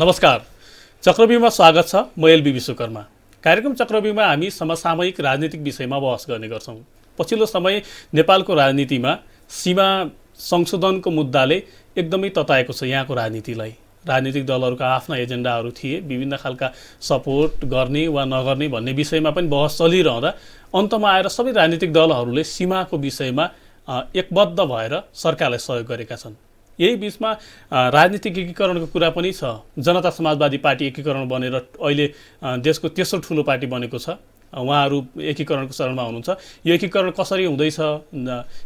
नमस्कार, चक्रव्यूहमा स्वागत छ। म एलबी विश्वकर्मा। कार्यक्रम चक्रव्यूहमा हामी समसामयिक राजनीतिक विषयमा बहस गर्ने गर्छौँ। पछिल्लो समय नेपालको राजनीतिमा सीमा संशोधनको मुद्दाले एकदमै तताएको छ यहाँको राजनीतिलाई। राजनीतिक दलहरूका आफ्ना एजेन्डाहरू थिए, विभिन्न खालका सपोर्ट गर्ने वा नगर्ने भन्ने विषयमा पनि बहस चलिरहँदा अन्तमा आएर सबै राजनीतिक दलहरूले सीमाको विषयमा एकबद्ध भएर सरकारलाई सहयोग गरेका छन्। यही बीचमा राजनीतिक एकीकरणको कुरा पनि छ। जनता समाजवादी पार्टी एकीकरण बनेर अहिले देशको तेस्रो ठुलो पार्टी बनेको छ। उहाँहरू एकीकरणको चरणमा हुनुहुन्छ। यो एकीकरण कसरी हुँदैछ,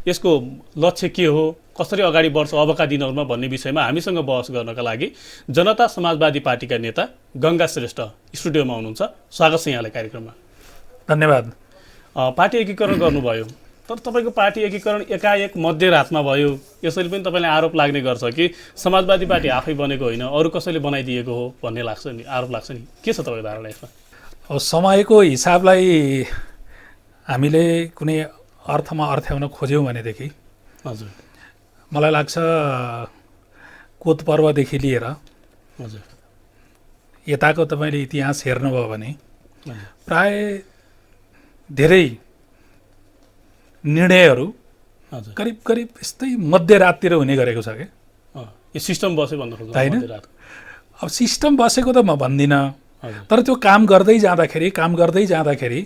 यसको लक्ष्य के हो, कसरी अगाडि बढ्छ अबका दिनहरूमा भन्ने विषयमा हामीसँग बहस गर्नका लागि जनता समाजवादी पार्टीका नेता गङ्गा श्रेष्ठ स्टुडियोमा हुनुहुन्छ। स्वागत छ यहाँलाई कार्यक्रममा। धन्यवाद। पार्टी एकीकरण गर्नुभयो, तर तपाईँको पार्टी एकीकरण एकाएक मध्यरातमा भयो। यसरी पनि तपाईँलाई आरोप लाग्ने गर्छ कि समाजवादी पार्टी आफै बनेको होइन, अरू कसैले बनाइदिएको हो भन्ने लाग्छ नि, आरोप लाग्छ नि। के छ तपाईँको धारणा यसमा? अब समयको हिसाबलाई हामीले कुनै अर्थमा अर्थ्याउन खोज्यौँ भनेदेखि हजुर मलाई लाग्छ कोत पर्वदेखि लिएर हजुर यताको तपाईँले इतिहास हेर्नुभयो भने प्राय धेरै निर्णयहरू करिब करिब यस्तै मध्यराततिर हुने गरेको छ क्या। यो सिस्टम बस्यो भन्नु खोज्छ होइन? अब सिस्टम बसेको त म भन्दिनँ, तर त्यो काम गर्दै जाँदाखेरि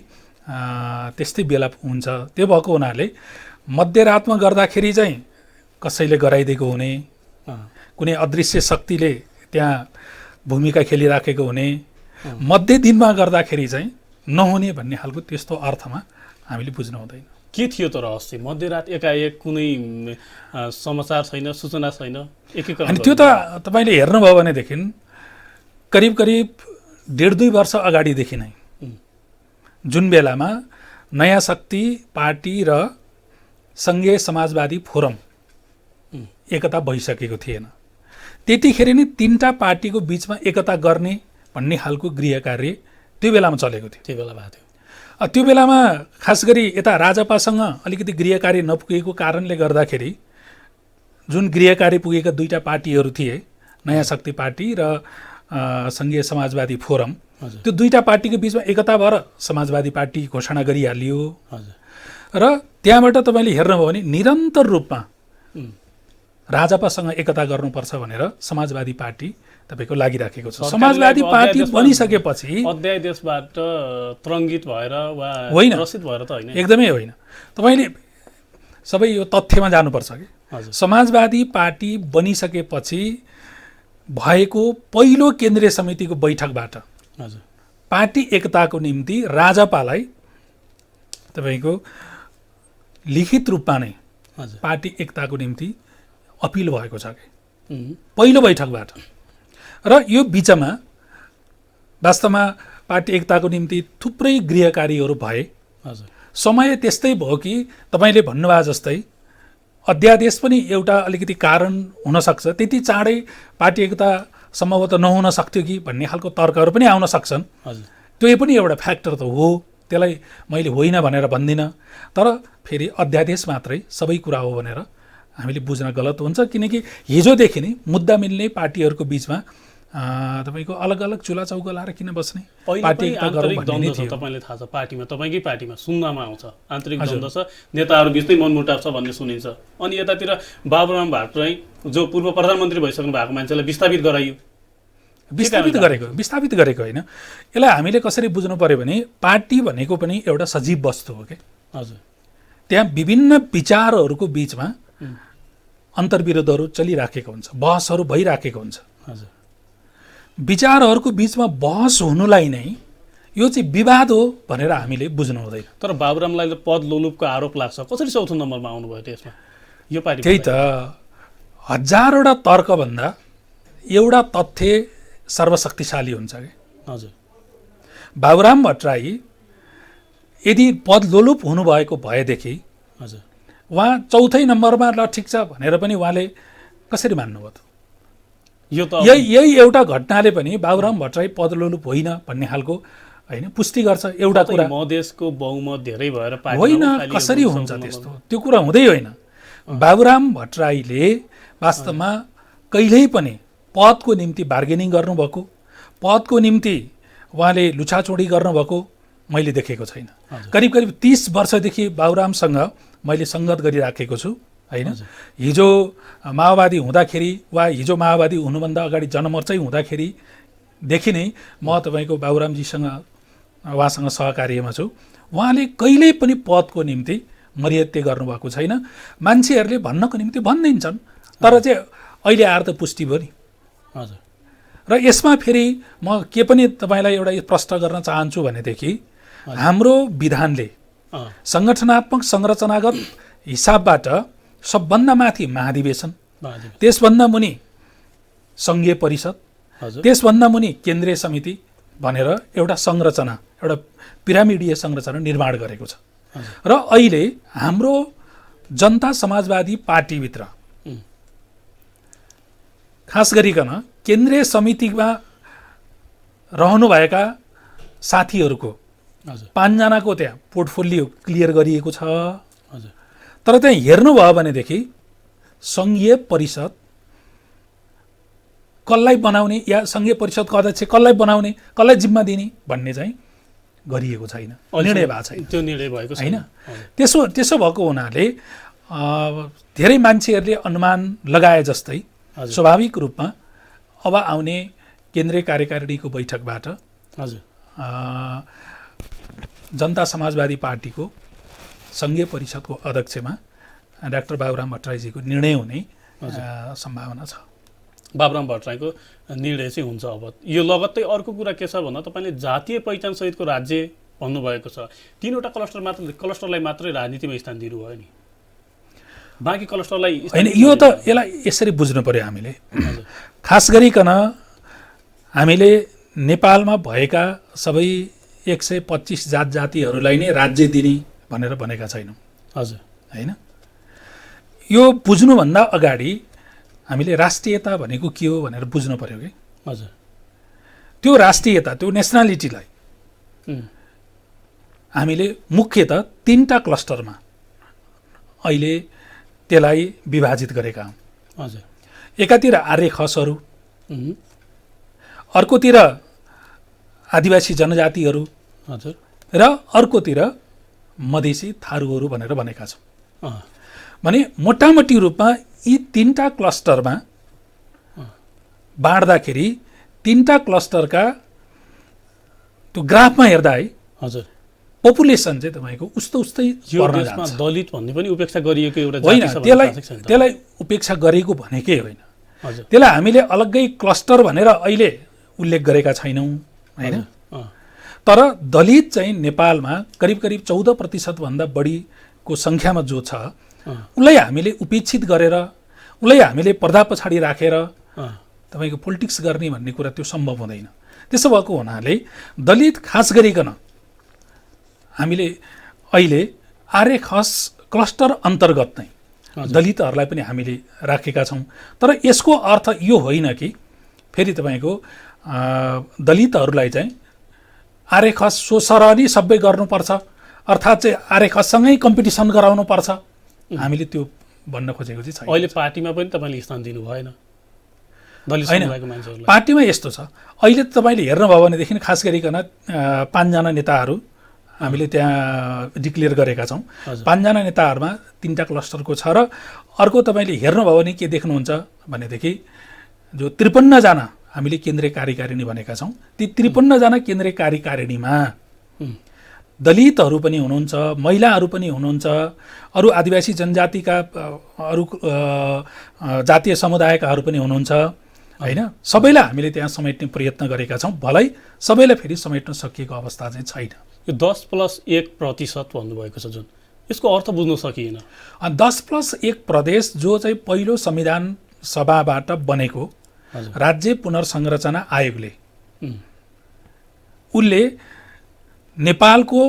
त्यस्तै बेला हुन्छ। त्यो भएको हुनाले मध्यरातमा गर्दाखेरि चाहिँ कसैले गराइदिएको हुने, कुनै अदृश्य शक्तिले त्यहाँ भूमिका खेलिराखेको हुने, मध्य दिनमा गर्दाखेरि चाहिँ नहुने भन्ने खालको त्यस्तो अर्थमा हामीले बुझ्नु हुँदैन। के थियो त रहस्य? मध्यरात एकाएक कुनै समाचार छैन, सूचना छैन, एकीकरण। अनि त्यो त तपाईँले हेर्नुभयो भनेदेखि करिब करिब 1.5-2 वर्ष अगाडिदेखि नै जुन बेलामा नयाँ शक्ति पार्टी र सङ्घीय समाजवादी फोरम एकता भइसकेको थिएन, त्यतिखेर नै 3टा पार्टीको बिचमा एकता गर्ने भन्ने खालको गृह कार्य त्यो बेलामा चलेको थियो। त्यो बेला भएको थियो। त्यो बेलामा खास गरी यता राजपासँग अलिकति गृह कार्य नपुगेको कारणले गर्दाखेरि जुन गृह कार्य पुगेका 2टा पार्टीहरू थिए, नयाँ शक्ति पार्टी र सङ्घीय समाजवादी फोरम, त्यो 2टा पार्टीको बिचमा एकता भएर समाजवादी पार्टी घोषणा गरिहालियो। र त्यहाँबाट तपाईँले हेर्नुभयो भने निरन्तर रूपमा राजपासँग एकता गर्नुपर्छ भनेर समाजवादी पार्टी तपाईँको लागिराखेको छ। समाजवादी पार्टी बनिसकेपछि अध्याय देशबाट तरङ्गित भएर वा होइन, प्रसिद्ध भएर त होइन, एकदमै एकदमै होइन। तपाईँले सबै यो तथ्यमा जानुपर्छ कि समाजवादी पार्टी बनिसकेपछि भएको पहिलो केन्द्रीय समितिको बैठकबाट पार्टी एकताको निम्ति राजपालाई तपाईँको लिखित रूपमा नै पार्टी एकताको निम्ति अपिल भएको छ कि पहिलो बैठकबाट। र यो बिचमा वास्तवमा पार्टी एकताको निम्ति थुप्रै गृह कार्यहरू भए। समय त्यस्तै भयो कि तपाईँले भन्नुभयो जस्तै अध्यादेश पनि एउटा अलिकति कारण हुनसक्छ, त्यति चाँडै पार्टी एकता सम्भवतः नहुन सक्थ्यो कि भन्ने खालको तर्कहरू पनि आउन सक्छन्। त्यो पनि एउटा फ्याक्टर त हो, त्यसलाई मैले होइन भनेर भन्दिनँ, तर फेरि अध्यादेश मात्रै सबै कुरा हो भनेर हामीले बुझ्न गलत हुन्छ। किनकि हिजोदेखि नै मुद्दा मिल्ने पार्टीहरूको बिचमा तपाईँको अलग अलग चुला चौका लाएर किन बस्ने, पार्टी आन्तरिक द्वन्द्व छ। तपाईँले थाहा छ पार्टीमा, तपाईँकै पार्टीमा सुन्नमा आउँछ आन्तरिक द्वन्द्व छ, नेताहरू बिचमै मनमुटाव छ भन्ने सुनिन्छ। अनि यतातिर बाबुराम भट्टराई जो पूर्व प्रधानमन्त्री भइसक्नु भएको मान्छेलाई विस्थापित गराइयो। विस्थापित गरेको होइन, यसलाई हामीले कसरी बुझ्नु पर्यो भने पार्टी भनेको पनि एउटा सजीव वस्तु हो कि। हजुर, त्यहाँ विभिन्न विचारहरूको बिचमा अन्तर्विरोधहरू चलिराखेको हुन्छ, बहसहरू भइराखेको हुन्छ। हजुर, विचारहरूको बिचमा बहस हुनुलाई नै यो चाहिँ विवाद हो भनेर हामीले बुझ्नु हुँदैन। तर बाबुरामलाई पद लोलुपको आरोप लाग्छ, कसरी चौथो नम्बरमा आउनुभयो त्यसमा यो पार्टी? त्यही त, हजारवटा तर्कभन्दा एउटा तथ्य सर्वशक्तिशाली हुन्छ कि। हजुर, बाबुराम भट्टराई यदि पद लोलुप हुनुभएको भएदेखि हजुर उहाँ चौथै नम्बरमा ल ठिक छ भनेर पनि उहाँले कसरी मान्नुभयो त? यो त यही एउटा घटनाले पनि बाबुराम भट्टराई पदलोलुप होइन भन्ने खालको होइन पुष्टि गर्छ। एउटा कुरा मधेसको बहुमत धेरै भएर होइन, कसरी हुन्छ त्यस्तो? त्यो कुरा हुँदै होइन। बाबुराम भट्टराईले वास्तवमा कहिल्यै पनि पदको निम्ति बार्गेनिङ गर्नुभएको, पदको निम्ति उहाँले लुछाचुडी गर्नुभएको मैले देखेको छैन। करिब 30 वर्षदेखि बाबुरामसँग मैले सङ्गत गरिराखेको छु होइन। हिजो माओवादी हुँदाखेरि वा हिजो माओवादी हुनुभन्दा अगाडि जनमोर्चै हुँदाखेरिदेखि नै म तपाईँको बाबुरामजीसँग उहाँसँग सहकार्यमा छु। उहाँले कहिल्यै पनि पदको निम्ति मर्यादा गर्नुभएको छैन। मान्छेहरूले भन्नको निम्ति भनिदिन्छन्, तर चाहिँ अहिले आएर त पुष्टि भयो नि। हजुर। र यसमा फेरि म के पनि तपाईँलाई एउटा प्रश्न गर्न चाहन्छु भनेदेखि हाम्रो विधानले सङ्गठनात्मक संरचनागत हिसाबबाट सबभन्दा माथि महाधिवेशन, त्यसभन्दा मुनि सङ्घीय परिषद, त्यसभन्दा मुनि केन्द्रीय समिति भनेर एउटा संरचना, एउटा पिरामिडीय संरचना निर्माण गरेको छ। र अहिले हाम्रो जनता समाजवादी पार्टीभित्र खास गरिकन केन्द्रीय समितिमा रहनुभएका साथीहरूको 5 जनाको त्यहाँ पोर्टफोलियो क्लियर गरिएको छ। तर त्यहाँ हेर्नुभयो भनेदेखि सङ्घीय परिषद कसलाई बनाउने या सङ्घीय परिषदको अध्यक्ष कसलाई बनाउने, कसलाई जिम्मा दिने भन्ने चाहिँ गरिएको छैन, निर्णय भएको छैन। त्यो निर्णय भएको छैन। त्यसो भएको हुनाले धेरै मान्छेहरूले अनुमान लगाए जस्तै स्वाभाविक रूपमा अब आउने केन्द्रीय कार्यकारिणीको बैठकबाट जनता समाजवादी पार्टीको सङ्घीय परिषदको अध्यक्षमा डाक्टर बाबुराम भट्टराईजीको निर्णय हुने सम्भावना छ। बाबुराम भट्टराईको निर्णय चाहिँ हुन्छ। अब यो लगत्तै अर्को कुरा के छ भन्दा तपाईँले जातीय पहिचान सहितको राज्य भन्नुभएको छ। 3वटा क्लस्टरलाई मात्रै राजनीतिमा स्थान दिनुभयो नि, बाँकी क्लस्टरलाई होइन। यो त यसलाई यसरी बुझ्नु पर्यो हामीले। खास गरिकन हामीले नेपालमा भएका सबै 125 जातिहरूलाई नै राज्य दिने भनेर भनेका छैनौँ। हजुर होइन। यो बुझ्नुभन्दा अगाडि हामीले राष्ट्रियता भनेको के हो भनेर बुझ्नु पर्यो कि। हजुर। त्यो राष्ट्रियता, त्यो नेसनालिटीलाई हामीले मुख्यतः 3टा क्लस्टरमा अहिले त्यसलाई विभाजित गरेका हौँ। हजुर। एकातिर आर्य खसहरू, अर्कोतिर आदिवासी जनजातिहरू, हजुर, र अर्कोतिर मधेसी थारूहरू भनेर भनेका छौँ। भने मोटामोटी रूपमा यी 3टा क्लस्टरमा बाँड्दाखेरि 3टा क्लस्टरका त्यो ग्राफमा हेर्दा है, हजुर, पपुलेसन चाहिँ तपाईँको उस्तै पर्न जान्छ। दलित भन्ने पनि उपेक्षा गरिएको एउटा होइन, त्यसलाई उपेक्षा गरेको भनेकै होइन। त्यसलाई हामीले अलग्गै क्लस्टर भनेर अहिले उल्लेख गरेका छैनौँ होइन। तर दलित चाहिँ नेपालमा करिब 14% भन्दा बढीको सङ्ख्यामा जो छ, उसलाई हामीले उपेक्षित गरेर, उसलाई हामीले पर्दा पछाडि राखेर तपाईँको पोलिटिक्स गर्ने भन्ने कुरा त्यो सम्भव हुँदैन। त्यसो भएको हुनाले दलित खास गरिकन हामीले अहिले आर्य खस क्लस्टर अन्तर्गत नै दलितहरूलाई पनि हामीले राखेका छौँ। तर यसको अर्थ यो होइन कि फेरि तपाईँको दलितहरूलाई चाहिँ आर्य खस सोसरनी सबै गर्नुपर्छ, अर्थात् चाहिँ आर्य खससँगै कम्पिटिसन गराउनुपर्छ, हामीले त्यो भन्न खोजेको चाहिँ छैन। अहिले पार्टीमा पनि तपाईँले स्थान दिनु भएन दलित समुदायको मान्छेहरूलाई। पार्टीमा यस्तो छ, अहिले तपाईँले हेर्नुभयो भनेदेखि खास गरिकन 5 जना नेताहरू हामीले त्यहाँ डिक्लेयर गरेका छौँ। 5 जना नेताहरूमा 3टा क्लस्टरको छ। र अर्को तपाईँले हेर्नुभयो भने के देख्नुहुन्छ भनेदेखि जो 53 जना हामीले केन्द्रीय कार्यकारिणी भनेका छौँ, ती 53 जना केन्द्रीय कार्यकारिणीमा दलितहरू पनि हुनुहुन्छ, महिलाहरू पनि हुनुहुन्छ, अरू आदिवासी जनजातिका अरू जातीय समुदायकाहरू पनि हुनुहुन्छ होइन। सबैलाई हामीले त्यहाँ समेट्ने प्रयत्न गरेका छौँ। भलै सबैलाई फेरि समेट्न सकिएको अवस्था चाहिँ छैन। यो 10+1% भन्नुभएको छ जुन, यसको अर्थ बुझ्न सकिएन। 10+1 प्रदेश जो चाहिँ पहिलो संविधान सभाबाट बनेको राज्य पुनर्संरचना आयोगले उसले नेपालको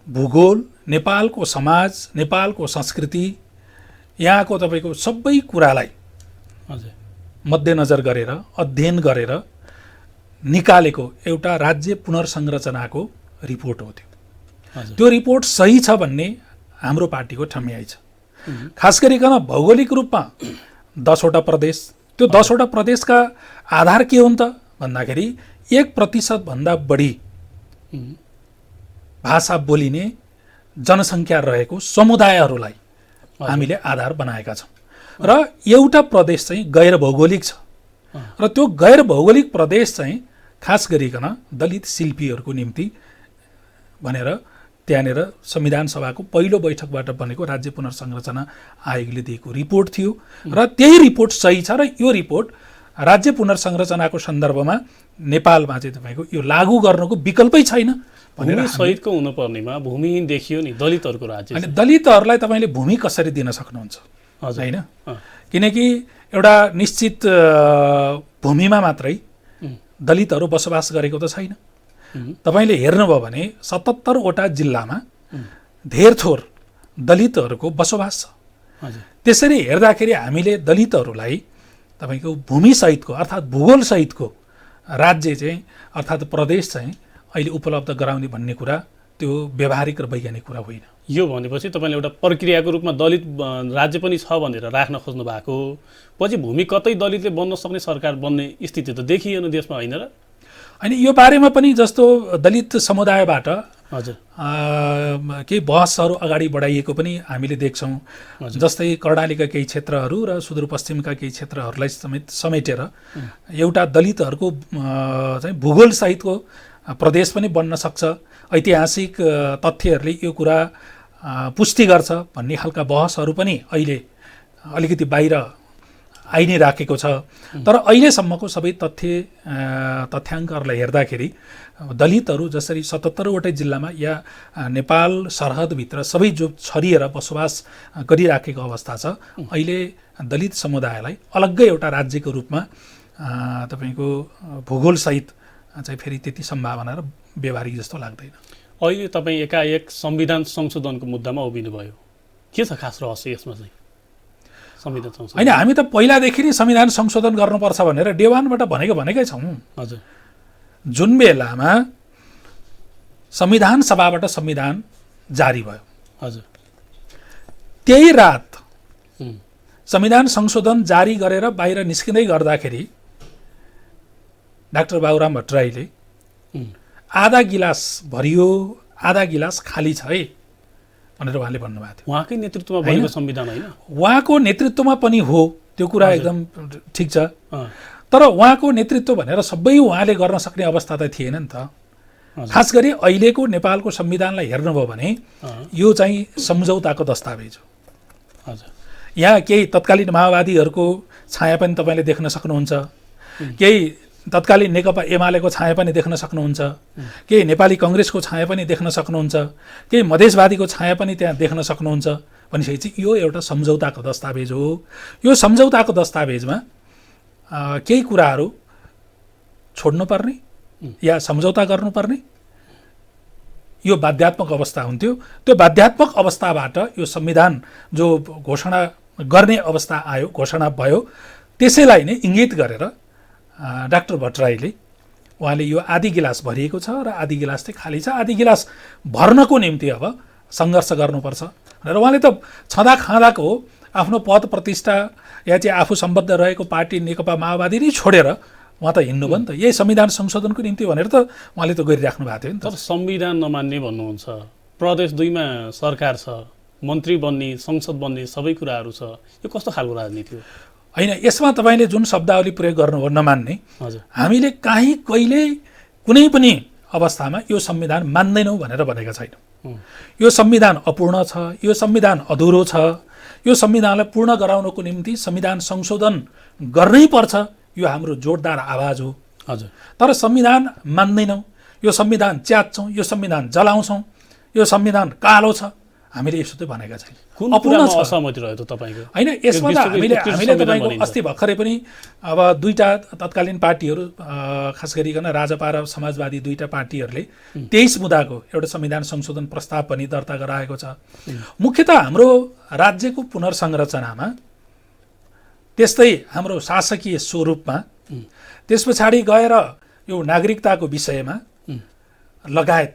भूगोल, नेपालको समाज, नेपालको संस्कृति, यहाँको तपाईँको सबै कुरालाई मध्यनजर गरेर अध्ययन गरेर निकालेको एउटा राज्य पुनर्संरचनाको रिपोर्ट हो त्यो। त्यो रिपोर्ट सही छ भन्ने हाम्रो पार्टीको ठम्याइ छ। खास गरिकन भौगोलिक रूपमा 10वटा प्रदेश त्यो 10वटा प्रदेशका आधार के हुन् त भन्दाखेरि 1% भन्दा बढी भाषा बोलिने जनसङ्ख्या रहेको समुदायहरूलाई हामीले आधार बनाएका छौँ र एउटा प्रदेश चाहिँ गैर भौगोलिक छ र त्यो गैर भौगोलिक प्रदेश चाहिँ खास गरिकन दलित शिल्पीहरूको निम्ति भनेर त्यहाँनिर संविधान सभाको पहिलो बैठकबाट बनेको राज्य पुनर्संरचना आयोगले दिएको रिपोर्ट थियो र त्यही रिपोर्ट सही छ र यो रिपोर्ट राज्य पुनर्संरचनाको सन्दर्भमा नेपालमा चाहिँ तपाईँको यो लागू गर्नको विकल्पै छैन भूमि सहितको हुनुपर्नेमा भूमिहीन देखियो नि दलितहरूको राज्य। अनि दलितहरूलाई तपाईँले भूमि कसरी दिन सक्नुहुन्छ होइन, किनकि एउटा निश्चित भूमिमा मात्रै दलितहरू बसोबास गरेको त छैन। तपाईँले हेर्नुभयो भने 77वटा जिल्लामा धेर थोर दलितहरूको बसोबास छ। त्यसरी हेर्दाखेरि हामीले दलितहरूलाई तपाईँको भूमिसहितको अर्थात् भूगोलसहितको राज्य चाहिँ अर्थात् प्रदेश चाहिँ अहिले उपलब्ध गराउने भन्ने कुरा त्यो व्यावहारिक र वैज्ञानिक कुरा होइन। यो भनेपछि तपाईँले एउटा प्रक्रियाको रूपमा दलित राज्य पनि छ भनेर राख्न खोज्नु भएको, पछि भूमि कतै दलितले बन्न सक्ने सरकार बन्ने स्थिति त देखिएन देशमा होइन र? होइन, यो बारेमा पनि जस्तो दलित समुदायबाट हजुर केही बहसहरू अगाडि बढाइएको पनि हामीले देख्छौँ। जस्तै कर्णालीका केही क्षेत्रहरू र सुदूरपश्चिमका केही क्षेत्रहरूलाई समेटेर एउटा दलितहरूको चाहिँ भूगोलसहितको प्रदेश पनि बन्न सक्छ, ऐतिहासिक तथ्यहरूले यो कुरा पुष्टि गर्छ भन्ने खालका बहसहरू पनि अहिले अलिकति बाहिर आइ नै राखेको छ। तर अहिलेसम्मको सबै तथ्याङ्कहरूलाई हेर्दाखेरि दलितहरू जसरी 77वटै जिल्लामा या नेपाल सरहदभित्र सबै जो छरिएर बसोबास गरिराखेको अवस्था छ, अहिले दलित समुदायलाई अलग्गै एउटा राज्यको रूपमा तपाईँको भूगोलसहित चाहिँ फेरि त्यति सम्भावना र व्यवहारिक जस्तो लाग्दैन। अहिले तपाईँ एकाएक संविधान संशोधनको मुद्दामा उभिनुभयो, के छ खास रहस्य यसमा चाहिँ? संविधान संशोधन होइन, हामी त पहिलादेखि नै संविधान संशोधन गर्नुपर्छ भनेर डे वानबाट भनेकै छौँ। हजुर, जुन बेलामा संविधान सभाबाट संविधान जारी भयो, हजुर त्यही रात संविधान संशोधन जारी गरेर बाहिर निस्किँदै गर्दाखेरि डाक्टर बाबुराम भट्टराईले आधा गिलास भरियो आधा गिलास खाली छ है भनेर उहाँले भन्नुभएको थियो। उहाँकै नेतृत्वमा बनेको संविधान होइन? उहाँको नेतृत्वमा पनि हो, त्यो कुरा एकदम ठिक छ। तर उहाँको नेतृत्व भनेर सबै उहाँले गर्न सक्ने अवस्था त थिएन नि त। खास गरी अहिलेको नेपालको संविधानलाई हेर्नुभयो भने यो चाहिँ सम्झौताको दस्तावेज हो। यहाँ केही तत्कालीन माओवादीहरूको छाया पनि तपाईँले देख्न सक्नुहुन्छ, केही तत्कालीन नेकपा एमालेको छाया पनि देख्न सक्नुहुन्छ, केही नेपाली कङ्ग्रेसको छाया पनि देख्न सक्नुहुन्छ, केही मधेसवादीको छाया पनि त्यहाँ देख्न सक्नुहुन्छ। भनेपछि यो एउटा सम्झौताको दस्तावेज हो। यो सम्झौताको दस्तावेजमा केही कुराहरू छोड्नुपर्ने या सम्झौता गर्नुपर्ने यो बाध्यात्मक अवस्था हुन्थ्यो। त्यो बाध्यात्मक अवस्थाबाट यो संविधान जो घोषणा गर्ने अवस्था आयो, घोषणा भयो, त्यसैलाई नै इङ्गित गरेर डाक्टर भट्टराईले उहाँले यो आधी गिलास भरिएको छ र आधी गिलास चाहिँ खाली छ, आधी गिलास भर्नको निम्ति अब सङ्घर्ष गर्नुपर्छ भनेर उहाँले त छँदा खाँदाको आफ्नो पद प्रतिष्ठा या चाहिँ आफू सम्बद्ध रहेको पार्टी नेकपा माओवादी नै छोडेर उहाँ त हिँड्नुभयो नि त। यही संविधान संशोधनको निम्ति भनेर त उहाँले त गरिराख्नु भएको थियो नि त। तर संविधान नमान्ने भन्नुहुन्छ, प्रदेश 2मा सरकार छ, मन्त्री बन्ने, संसद बन्ने सबै कुराहरू छ, यो कस्तो खालको राजनीति हो? होइन, यसमा तपाईँले जुन शब्दावली प्रयोग गर्नुभयो नमान्ने, हामीले कहीँ कहिले कुनै पनि अवस्थामा यो संविधान मान्दैनौँ भनेर भनेका छैनौँ। यो संविधान अपूर्ण छ, यो संविधान अधुरो छ, यो संविधानलाई पूर्ण गराउनको निम्ति संविधान संशोधन गर्नै पर्छ, यो हाम्रो जोरदार आवाज हो। हजुर, तर संविधान मान्दैनौँ, यो संविधान च्यात्छौँ, यो संविधान जलाउँछौँ, यो संविधान कालो छ, हामीले यसो त भनेका छैन। अपूर्ण असहमति रह्यो त तपाईँको? होइन, यसमा त हामीले तपाईँको अस्ति भर्खरै पनि अब दुईटा तत्कालीन पार्टीहरू खास गरिकन राजपा र समाजवादी दुईटा पार्टीहरूले 23 मुद्दाको एउटा संविधान संशोधन प्रस्ताव पनि दर्ता गराएको छ। मुख्यतः हाम्रो राज्यको पुनर्संरचनामा, त्यस्तै हाम्रो शासकीय स्वरूपमा, त्यस पछाडि गएर यो नागरिकताको विषयमा लगायत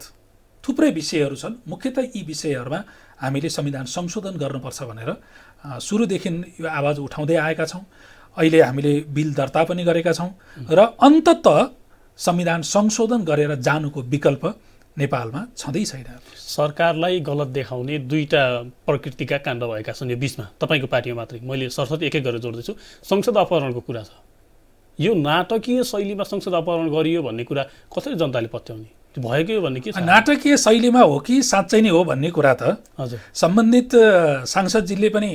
थुप्रै विषयहरू छन्। मुख्यतः यी विषयहरूमा हामीले संविधान संशोधन गर्नुपर्छ भनेर सुरुदेखि यो आवाज उठाउँदै आएका छौँ। अहिले हामीले बिल दर्ता पनि गरेका छौँ र अन्ततः संविधान संशोधन गरेर जानुको विकल्प नेपालमा छँदै छैन। सरकारलाई गलत देखाउने दुईटा प्रकृतिका काण्ड भएका छन् यो बिचमा, तपाईँको पार्टीमा मात्रै। मैले सरस्वती एक एक गरेर जोड्दैछु। संसद अपहरणको कुरा छ, यो नाटकीय शैलीमा संसद अपहरण गरियो भन्ने कुरा कसरी जनताले पत्याउने? त्यो भयो कि भन्ने के छ? नाटकीय शैलीमा हो कि साँच्चै नै हो भन्ने कुरा त हजुर सम्बन्धित सांसदजीले पनि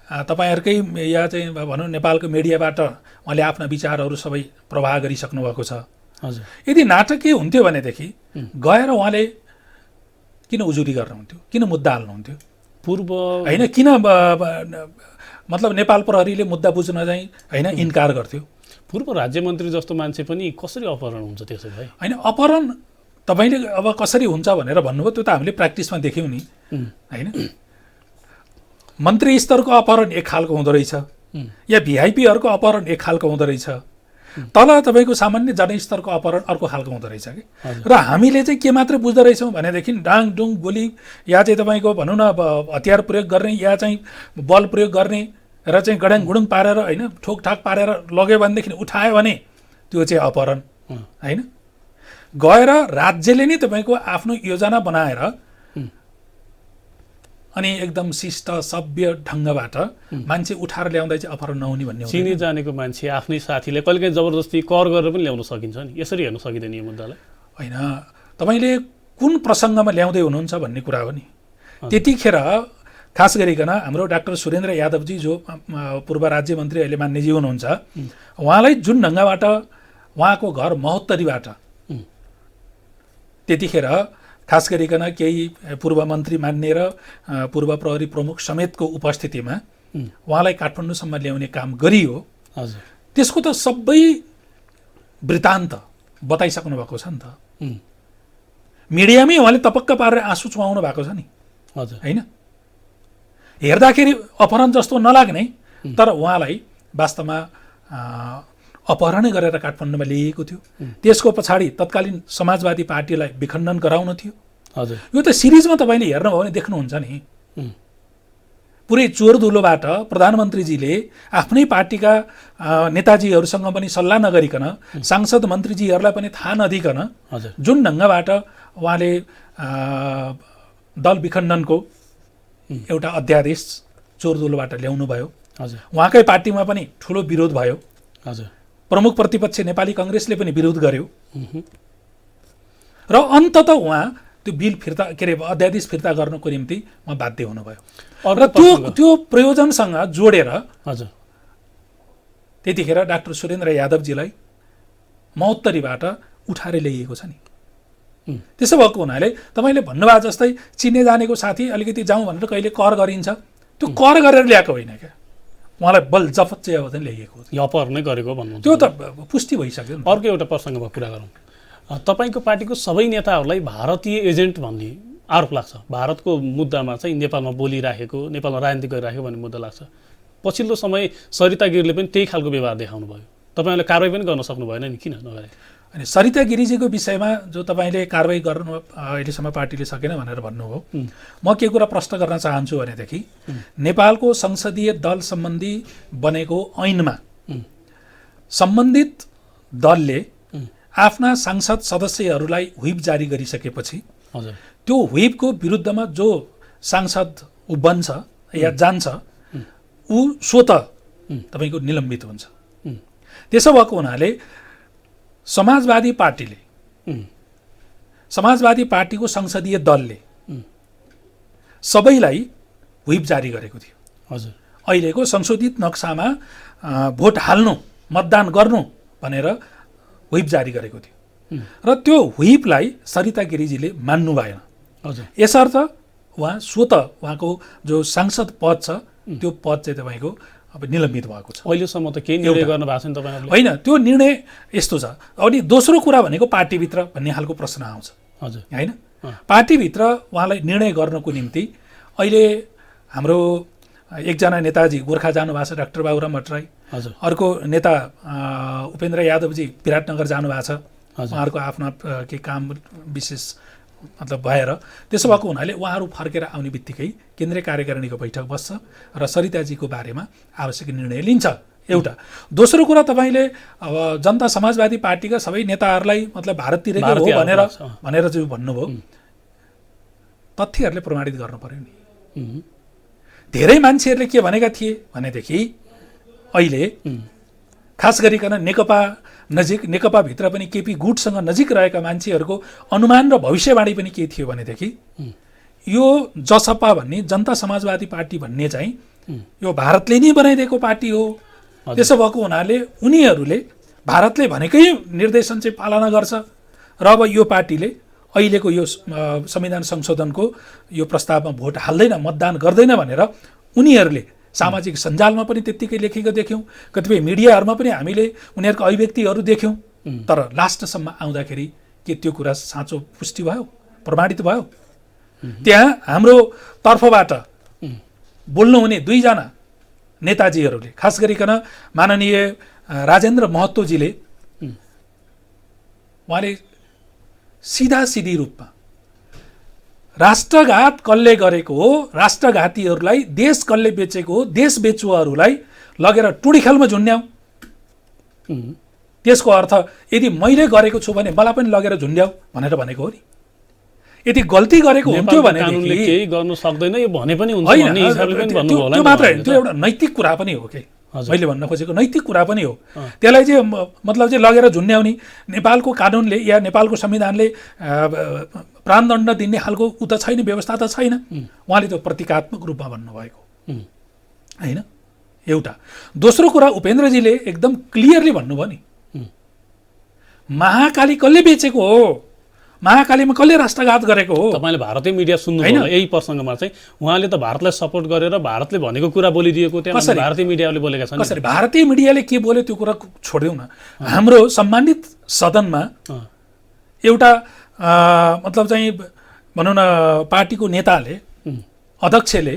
तपाईँहरूकै या चाहिँ भनौँ नेपालको मिडियाबाट उहाँले आफ्ना विचारहरू सबै प्रवाह गरिसक्नु भएको छ। हजुर, यदि नाटकीय हुन्थ्यो भनेदेखि गएर उहाँले किन उजुरी गर्नुहुन्थ्यो, किन मुद्दा हाल्नुहुन्थ्यो? पूर्व होइन, किन मतलब नेपाल प्रहरीले मुद्दा बुझ्न चाहिँ होइन इन्कार गर्थ्यो? पूर्व राज्यमन्त्री जस्तो मान्छे पनि कसरी अपहरण हुन्छ त्यसो भए? होइन, अपहरण तपाईँले अब कसरी हुन्छ भनेर भन्नुभयो, त्यो त हामीले प्र्याक्टिसमा देख्यौँ नि होइन। मन्त्री स्तरको अपहरण एक खालको हुँदो रहेछ, या भिआइपीहरूको अपहरण एक खालको हुँदो रहेछ, तल तपाईँको सामान्य जनस्तरको अपहरण अर्को खालको हुँदो रहेछ कि। र हामीले चाहिँ के मात्रै बुझ्दो रहेछौँ भनेदेखि डाङडुङ गोली या चाहिँ तपाईँको भनौँ न हतियार प्रयोग गर्ने या चाहिँ बल प्रयोग गर्ने र चाहिँ गडाङ गुडुङ पारेर होइन ठोकठाक पारेर लग्यो भनेदेखि उठायो भने त्यो चाहिँ अपहरण होइन। गएर राज्यले नै तपाईँको आफ्नो योजना बनाएर अनि एकदम शिष्ट सभ्य ढङ्गबाट मान्छे उठाएर ल्याउँदा चाहिँ अपहरण नहुने भन्ने हो। चिनी जानेको मान्छे आफ्नै साथीले कहिलेकाहीँ जबरजस्ती कर गरेर पनि ल्याउन सकिन्छ नि, यसरी हेर्न सकिँदैन यो मुद्दालाई? होइन, तपाईँले कुन प्रसङ्गमा ल्याउँदै हुनुहुन्छ भन्ने कुरा हो नि। त्यतिखेर खास गरिकन हाम्रो डाक्टर सुरेन्द्र यादवजी जो पूर्व राज्य मन्त्री अहिले मान्यजी हुनुहुन्छ, उहाँलाई जुन ढङ्गबाट उहाँको घर महोत्तरीबाट त्यतिखेर खास गरिकन केही पूर्व मन्त्री मान्ने र पूर्व प्रहरी प्रमुख समेतको उपस्थितिमा उहाँलाई काठमाडौँसम्म ल्याउने काम गरियो, त्यसको त सबै वृत्तान्त बताइसक्नु भएको छ नि त। मिडियामै उहाँले तपक्क पारेर आँसु चुहाउनु भएको छ नि होइन। हेर्दाखेरि अपहरण जस्तो नलाग्ने, तर उहाँलाई वास्तवमा अपहरणै गरेर काठमाडौँमा ल्याइएको थियो। त्यसको पछाडि तत्कालीन समाजवादी पार्टीलाई विखण्डन गराउन थियो। हजुर, यो त सिरिजमा तपाईँले हेर्नुभयो भने देख्नुहुन्छ नि। पुरै चोरधुलोबाट प्रधानमन्त्रीजीले आफ्नै पार्टीका नेताजीहरूसँग पनि सल्लाह नगरिकन, सांसद मन्त्रीजीहरूलाई पनि थाहा नदिकन जुन ढङ्गबाट उहाँले दल विखण्डनको एउटा अध्यादेश चोरधुलोबाट ल्याउनु भयो। उहाँकै पार्टीमा पनि ठुलो विरोध भयो। प्रमुख प्रतिपक्ष नेपाली कङ्ग्रेसले पनि विरोध गर्यो र अन्ततः उहाँ त्यो बिल फिर्ता के अरे अध्यादेश फिर्ता गर्नको निम्ति उहाँ बाध्य हुनुभयो। र त्यो प्रयोजनसँग जोडेर त्यतिखेर डाक्टर सुरेन्द्र यादवजीलाई महोत्तरीबाट उठाएर ल्याइएको छ नि। त्यसो भएको हुनाले तपाईँले भन्नुभयो जस्तै चिन्ने जानेको साथी अलिकति जाउँ भनेर कहिले कर गरिन्छ, त्यो कर गरेर ल्याएको होइन क्या, उहाँलाई बल जफत चाहिँ अब ल्याइएको यो अपहरणै गरेको भन्नु, त्यो त पुष्टि भइसक्यो। अर्को एउटा प्रसङ्गमा कुरा गरौँ। तपाईँको पार्टीको सबै नेताहरूलाई भारतीय एजेन्ट भन्ने आरोप लाग्छ। भारतको मुद्दामा चाहिँ नेपालमा बोलिराखेको, नेपालमा राजनीति गरिराखेको भन्ने मुद्दा लाग्छ। पछिल्लो समय सरिता गिरीले पनि त्यही खालको व्यवहार देखाउनु भयो। तपाईँहरूले कारवाही पनि गर्न सक्नु भएन नि, किन नगरे? अनि सरिता गिरीजीको विषयमा जो तपाईँले कारवाही गर्नु अहिलेसम्म पार्टीले सकेन भनेर भन्नुभयो, म के कुरा प्रश्न गर्न चाहन्छु भनेदेखि नेपालको संसदीय दल सम्बन्धी बनेको ऐनमा सम्बन्धित दलले आफ्ना सांसद सदस्यहरूलाई व्हिप जारी गरिसकेपछि त्यो व्हिपको विरुद्धमा जो सांसद ऊ बन्छ या जान्छ ऊ स्वतः तपाईँको निलम्बित हुन्छ। त्यसो भएको हुनाले समाजवादी पार्टीको संसदीय दलले सबैलाई व्हिप जारी गरेको थियो। हजुर, अहिलेको संशोधित नक्सामा भोट हाल्नु, मतदान गर्नु भनेर व्हिप जारी गरेको थियो र त्यो व्हिपलाई सरिता गिरीजीले मान्नु भएन। यसर्थ उहाँ स्वतः उहाँको जो सांसद पद छ त्यो पद चाहिँ तपाईँको अब निलम्बित भएको छ। अहिलेसम्म त केही निर्णय गर्न भएको छैन तपाईँहरूले? होइन, त्यो निर्णय यस्तो छ। अनि दोस्रो कुरा भनेको पार्टीभित्र भन्ने खालको प्रश्न आउँछ। हजुर, होइन, पार्टीभित्र उहाँलाई निर्णय गर्नको निम्ति अहिले हाम्रो एकजना नेताजी गोर्खा जानुभएको छ, डाक्टर बाबुराम भट्टराई। अर्को नेता उपेन्द्र यादवजी विराटनगर जानुभएको छ, उहाँहरूको आफ्ना के काम विशेष मतलब भएर। त्यसो भएको हुनाले उहाँहरू फर्केर आउने बित्तिकै केन्द्रीय कार्यकारिणीको बैठक बस्छ र सरिताजीको बारेमा आवश्यक निर्णय लिन्छ। एउटा। दोस्रो कुरा तपाईँले अब जनता समाजवादी पार्टीका सबै नेताहरूलाई मतलब भारततिरकै हो भनेर चाहिँ भन्नुभयो, तथ्यहरूले प्रमाणित गर्नु पर्यो नि। धेरै मान्छेहरूले के भनेका थिए भनेदेखि अहिले खास गरिकन नेकपाभित्र पनि केपी गुटसँग नजिक रहेका मान्छेहरूको अनुमान र भविष्यवाणी पनि के थियो भनेदेखि यो जसपा भन्ने जनता समाजवादी पार्टी भन्ने चाहिँ यो भारतले नै बनाइदिएको पार्टी हो। त्यसो भएको हुनाले उनीहरूले भारतले भनेकै निर्देशन चाहिँ पालना गर्छ र अब यो पार्टीले अहिलेको यो संविधान संशोधनको यो प्रस्तावमा भोट हाल्दैन, मतदान गर्दैन भनेर उनीहरूले सामाजिक सञ्जालमा पनि त्यत्तिकै लेखेको देख्यौँ, कतिपय मिडियाहरूमा पनि हामीले उनीहरूको अभिव्यक्तिहरू देख्यौँ। तर लास्टसम्म आउँदाखेरि के त्यो कुरा साँचो पुष्टि भयो, प्रमाणित भयो? त्यहाँ हाम्रो तर्फबाट बोल्नुहुने दुईजना नेताजीहरूले, खास गरिकन माननीय राजेन्द्र महतोजीले उहाँले सिधासिधी रूपमा राष्ट्रघात कसले गरेको हो, राष्ट्रघातीहरूलाई देश कसले बेचेको हो, देश बेचुवाहरूलाई लगेर टुँडीखेलमा झुन्ड्याऊ। त्यसको अर्थ यदि मैले गरेको छु भने मलाई पनि लगेर झुन्ड्याऊ भनेर भनेको हो नि। यदि गल्ती गरेको हुन्थ्यो भने केही गर्नु सक्दैन यो भने पनि हुन्छ भन्ने हिसाबले पनि भन्नुभयो होला। त्यो मात्र होइन, त्यो एउटा नैतिक कुरा पनि हो के मैले भन्न खोजेको, नैतिक कुरा पनि हो। त्यसलाई चाहिँ मतलब चाहिँ लगेर झुन्ड्याउने नेपालको कानुनले या नेपालको संविधानले प्राणदण्ड दिने खालको उ त छैन, व्यवस्था त छैन। उहाँले त्यो प्रतीकात्मक रूपमा भन्नुभएको होइन, एउटा। दोस्रो कुरा उपेन्द्रजीले एकदम क्लियरली भन्नुभयो नि, महाकाली कसले बेचेको हो, महाकालीमा कसले राष्ट्रघात गरेको हो। तपाईँले भारतीय मिडिया सुन्नु होला यही प्रसङ्गमा चाहिँ उहाँले त भारतलाई सपोर्ट गरेर भारतले भनेको कुरा बोलिदिएको त्यहाँ भारतीय मिडियाले बोलेका छन्। कसरी भारतीय मिडियाले के बोल्यो त्यो कुरा छोड्यौँ न। हाम्रो सम्मानित सदनमा एउटा मतलब चाहिँ भनौँ न पार्टीको नेताले, अध्यक्षले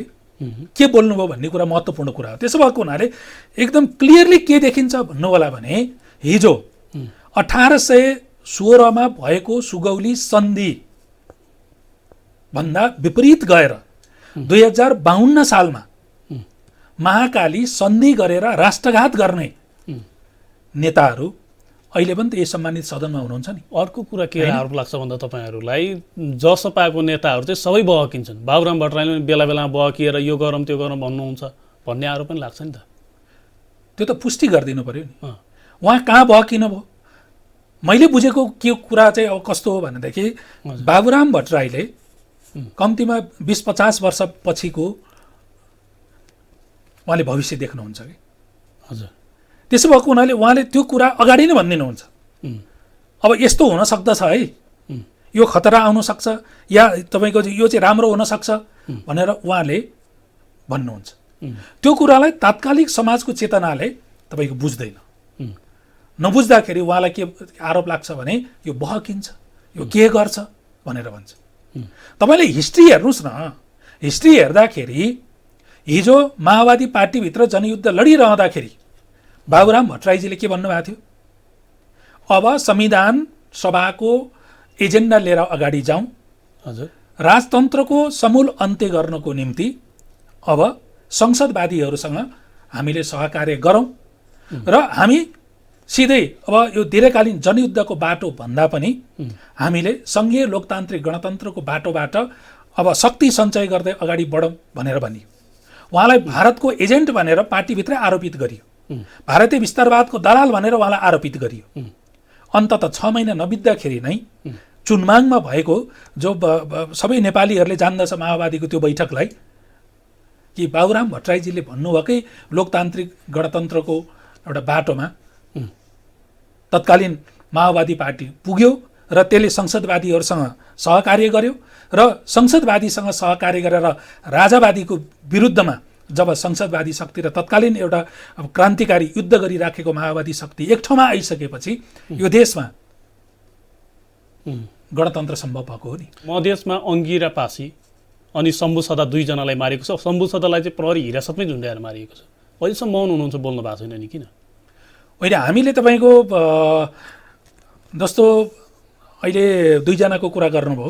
के बोल्नुभयो भन्ने कुरा महत्त्वपूर्ण कुरा हो। त्यसो भएको हुनाले एकदम क्लियरली के देखिन्छ भन्नु होला भने हिजो 1816मा भएको सुगौली सन्धि भन्दा विपरीत गएर 2052 सालमा महाकाली सन्धि गरेर राष्ट्रघात गर्ने नेताहरू अहिले पनि त यही सम्मानित सदनमा हुनुहुन्छ नि। अर्को कुरा के आरोप लाग्छ भन्दा तपाईँहरूलाई जसपाको नेताहरू चाहिँ सबै बहकिन्छन्, बाबुराम भट्टराईले बेला बेलामा बहकिएर यो गरौँ त्यो गरौँ भन्नुहुन्छ भन्ने आरोप पनि लाग्छ नि त। त्यो त पुष्टि गरिदिनु पर्यो नि, उहाँ कहाँ बहकिनु भयो। मैले बुझेको के कुरा चाहिँ अब कस्तो हो भनेदेखि बाबुराम भट्टराईले कम्तीमा 20-50 वर्ष पछिको उहाँले भविष्य देख्नुहुन्छ कि। हजुर। त्यसो भएको हुनाले उहाँले त्यो कुरा अगाडि नै भनिदिनुहुन्छ। अब यस्तो हुन सक्दछ है, यो खतरा आउन सक्छ या तपाईँको यो चाहिँ राम्रो हुन सक्छ भनेर उहाँले भन्नुहुन्छ। त्यो कुरालाई तात्कालिक समाजको चेतनाले तपाईँको बुझ्दैन। नबुझ्दाखेरि उहाँलाई के आरोप लाग्छ भने यो बहकिन्छ, यो के गर्छ भनेर भन्छ। तपाईँले हिस्ट्री हेर्नुहोस् न, हिस्ट्री हेर्दाखेरि हिजो माओवादी पार्टीभित्र जनयुद्ध लडिरहँदाखेरि बाबुराम भट्टराईजीले के भन्नुभएको थियो, अब संविधान सभाको एजेन्डा लिएर अगाडि जाउँ, हजुर, राजतन्त्रको समूल अन्त्य गर्नको निम्ति अब संसदवादीहरूसँग हामीले सहकार्य गरौँ र हामी सिधै अब यो दीर्घकालीन जनयुद्धको बाटो भन्दा पनि हामीले सङ्घीय लोकतान्त्रिक गणतन्त्रको बाटोबाट अब शक्ति सञ्चय गर्दै अगाडि बढौँ भनेर भनियो। उहाँलाई भारतको एजेन्ट भनेर पार्टीभित्रै आरोपित गरियो, भारतीय विस्तारवादको दलाल भनेर उहाँलाई आरोपित गरियो। अन्ततः 6 महिना नबित्दाखेरि नै चुनमाङमा भएको जो सबै नेपालीहरूले जान्दछ माओवादीको त्यो बैठकलाई कि बाबुराम भट्टराईजीले भन्नुभएकै लोकतान्त्रिक गणतन्त्रको एउटा बाटोमा तत्कालीन माओवादी पार्टी पुग्यो र त्यसले संसदवादीहरूसँग सहकार्य गर्यो र संसदवादीसँग सहकार्य गरेर राजावादीको विरुद्धमा जब संसदवादी शक्ति र तत्कालीन एउटा क्रान्तिकारी युद्ध गरिराखेको माओवादी शक्ति एक ठाउँमा आइसकेपछि यो देशमा गणतन्त्र सम्भव भएको हो नि। मधेसमा अङ्गिरा पासी अनि शम्भु सदा दुईजनालाई मारेको छ। शम्भु सदालाई चाहिँ प्रहरी हिरासतमै झुन्ड्याएर मारिएको छ। अहिलेसम्म मौन हुनुहुन्छ, बोल्नु भएको छैन नि किन? होइन, हामीले तपाईँको जस्तो अहिले दुईजनाको कुरा गर्नुभयो,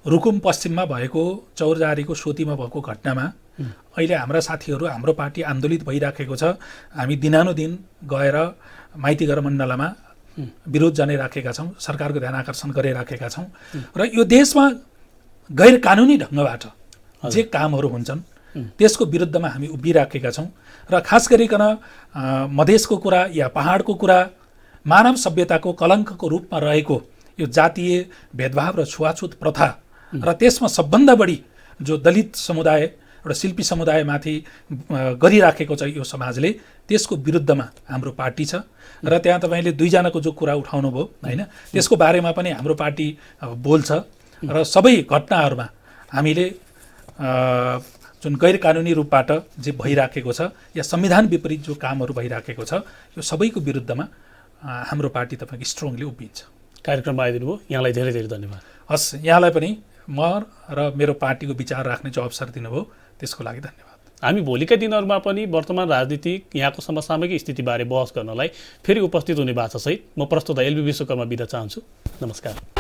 रुकुम पश्चिममा भएको चौरजारीको सोतीमा भएको घटनामा अहिले हाम्रा साथीहरू हाम्रो पार्टी आन्दोलित भइराखेको छ। हामी दिनानुदिन गएर माइती घर मण्डलमा विरोध जनाइराखेका छौँ, सरकारको ध्यान आकर्षण गरिराखेका छौँ र यो देशमा गैर कानुनी ढङ्गबाट जे कामहरू हुन्छन् त्यसको विरुद्धमा हामी उभिराखेका छौँ र खास गरिकन मधेसको कुरा या पहाडको कुरा मानव सभ्यताको कलङ्कको रूपमा रहेको यो जातीय भेदभाव र छुवाछुत प्रथा र त्यसमा सबभन्दा बढी जो दलित समुदाय एउटा शिल्पी समुदायमाथि गरिराखेको छ यो समाजले, त्यसको विरुद्धमा हाम्रो पार्टी छ र त्यहाँ तपाईँले दुईजनाको जो कुरा उठाउनु भयो होइन, त्यसको बारेमा पनि हाम्रो पार्टी बोल्छ र सबै घटनाहरूमा हामीले जुन गैर कानुनी रूपबाट जे भइराखेको छ या संविधान विपरीत जो कामहरू भइराखेको छ यो सबैको विरुद्धमा हाम्रो पार्टी तपाईँको स्ट्रङली उभिन्छ। कार्यक्रममा आइदिनु भयो, यहाँलाई धेरै धेरै धन्यवाद। हस्, यहाँलाई पनि म र मेरो पार्टीको विचार राख्ने जो अवसर दिनुभयो त्यसको लागि धन्यवाद। हामी भोलिका दिनहरूमा पनि वर्तमान राजनीतिक यहाँको समसामयिक स्थितिबारे बहस गर्नलाई फेरि उपस्थित हुने भाषासहित म प्रस्तुत एलबी विश्वकर्मा बिदा चाहन्छु। नमस्कार।